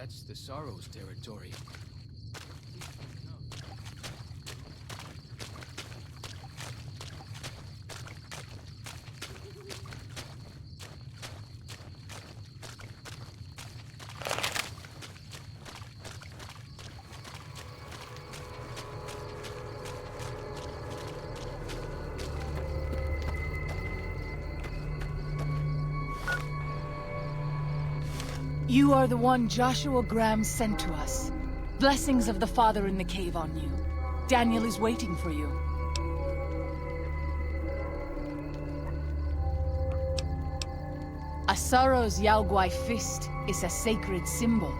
That's the Sorrow's territory. You are the one Joshua Graham sent to us. Blessings of the Father in the cave on you. Daniel is waiting for you. A Sorrow's Yaoguai fist is a sacred symbol.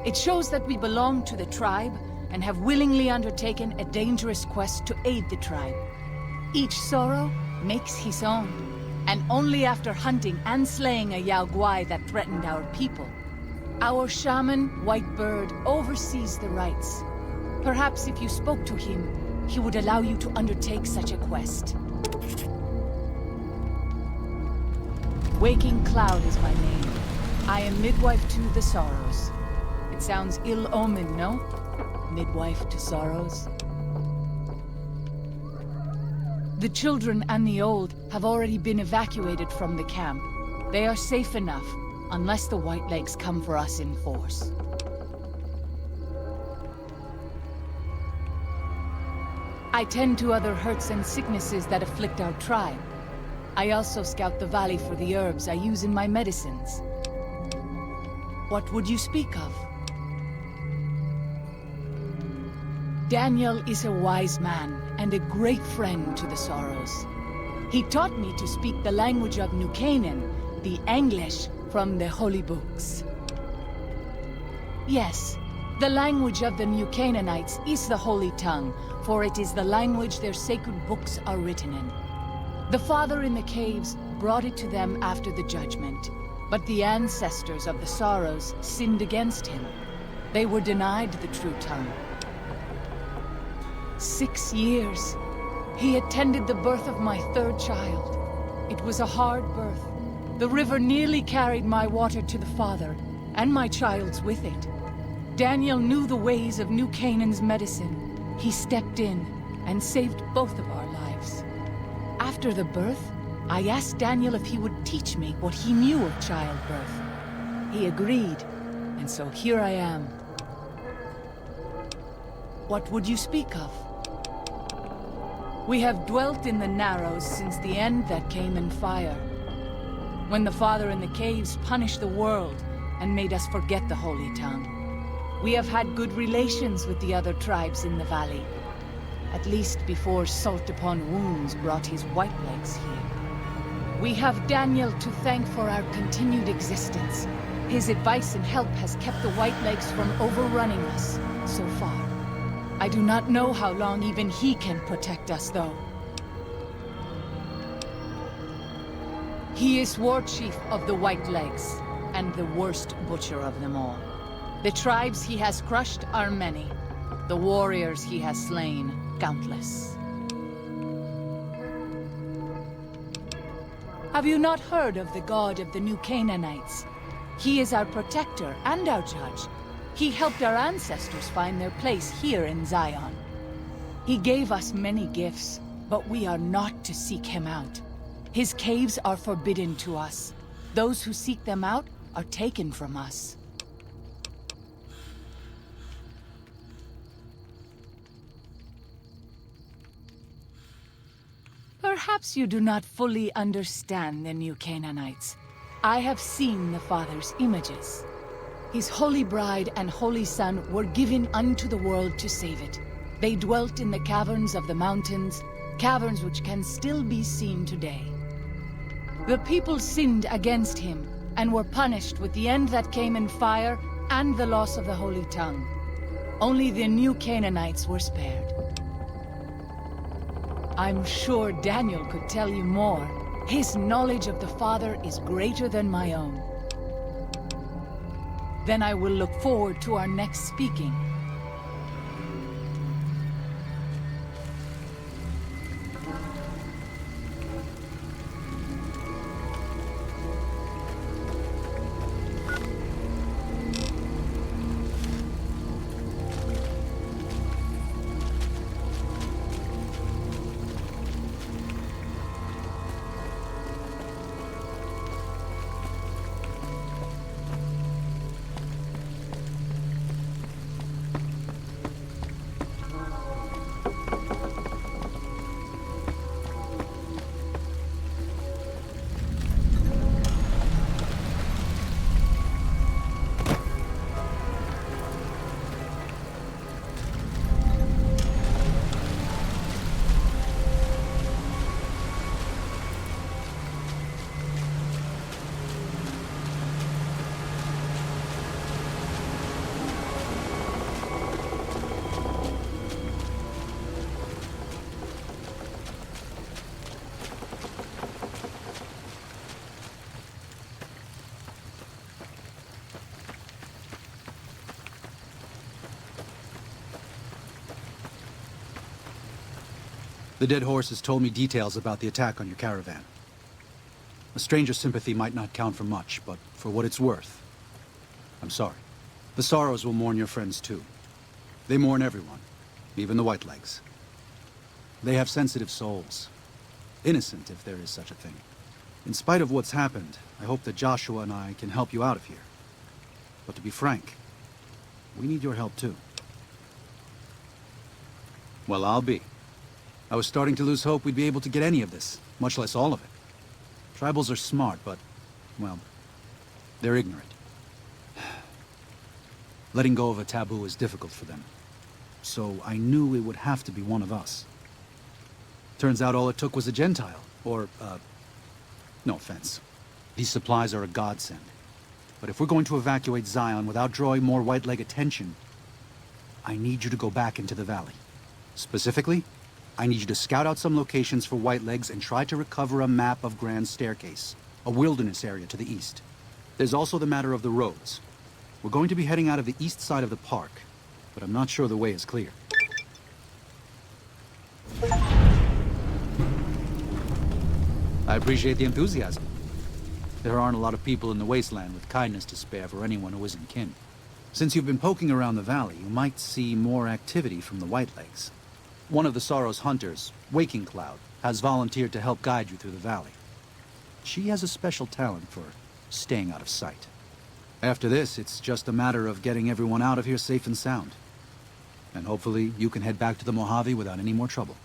It shows that we belong to the tribe and have willingly undertaken a dangerous quest to aid the tribe. Each Sorrow makes his own, and only after hunting and slaying a Yaoguai that threatened our people. Our shaman, White Bird, oversees the rites. Perhaps if you spoke to him, he would allow you to undertake such a quest. Waking Cloud is my name. I am midwife to the Sorrows. It sounds ill-omened, no? Midwife to Sorrows. The children and the old have already been evacuated from the camp. They are safe enough, unless the Whitelegs come for us in force. I tend to other hurts and sicknesses that afflict our tribe. I also scout the valley for the herbs I use in my medicines. What would you speak of? Daniel is a wise man and a great friend to the Sorrows. He taught me to speak the language of New Canaan, the English from the holy books. Yes, the language of the New Canaanites is the holy tongue, for it is the language their sacred books are written in. The Father in the caves brought it to them after the judgment, but the ancestors of the Sorrows sinned against him. They were denied the true tongue. 6 years. He attended the birth of my third child. It was a hard birth. The river nearly carried my water to the Father, and my child's with it. Daniel knew the ways of New Canaan's medicine. He stepped in and saved both of our lives. After the birth, I asked Daniel if he would teach me what he knew of childbirth. He agreed, and so here I am. What would you speak of? We have dwelt in the Narrows since the end that came in fire. When the Father in the caves punished the world and made us forget the Holy Tongue. We have had good relations with the other tribes in the valley. At least before Salt Upon Wounds brought his Whitelegs here. We have Daniel to thank for our continued existence. His advice and help has kept the Whitelegs from overrunning us so far. I do not know how long even he can protect us, though. He is war chief of the Whitelegs, and the worst butcher of them all. The tribes he has crushed are many. The warriors he has slain, countless. Have you not heard of the god of the New Canaanites? He is our protector and our judge. He helped our ancestors find their place here in Zion. He gave us many gifts, but we are not to seek him out. His caves are forbidden to us. Those who seek them out are taken from us. Perhaps you do not fully understand the New Canaanites. I have seen the Father's images. His holy bride and holy son were given unto the world to save it. They dwelt in the caverns of the mountains, caverns which can still be seen today. The people sinned against him, and were punished with the end that came in fire and the loss of the Holy Tongue. Only the New Canaanites were spared. I'm sure Daniel could tell you more. His knowledge of the Father is greater than my own. Then I will look forward to our next speaking. The dead horse has told me details about the attack on your caravan. A stranger's sympathy might not count for much, but for what it's worth, I'm sorry. The Sorrows will mourn your friends too. They mourn everyone, even the Whitelegs. They have sensitive souls. Innocent, if there is such a thing. In spite of what's happened, I hope that Joshua and I can help you out of here. But to be frank, we need your help too. Well, I'll be. I was starting to lose hope we'd be able to get any of this, much less all of it. Tribals are smart, but, well, they're ignorant. Letting go of a taboo is difficult for them. So I knew it would have to be one of us. Turns out all it took was a Gentile, or, no offense. These supplies are a godsend. But if we're going to evacuate Zion without drawing more Whiteleg attention, I need you to go back into the valley. Specifically, I need you to scout out some locations for Whitelegs and try to recover a map of Grand Staircase, a wilderness area to the east. There's also the matter of the roads. We're going to be heading out of the east side of the park, but I'm not sure the way is clear. I appreciate the enthusiasm. There aren't a lot of people in the wasteland with kindness to spare for anyone who isn't kin. Since you've been poking around the valley, you might see more activity from the Whitelegs. One of the Sorrow's hunters, Waking Cloud, has volunteered to help guide you through the valley. She has a special talent for staying out of sight. After this, it's just a matter of getting everyone out of here safe and sound. And hopefully, you can head back to the Mojave without any more trouble.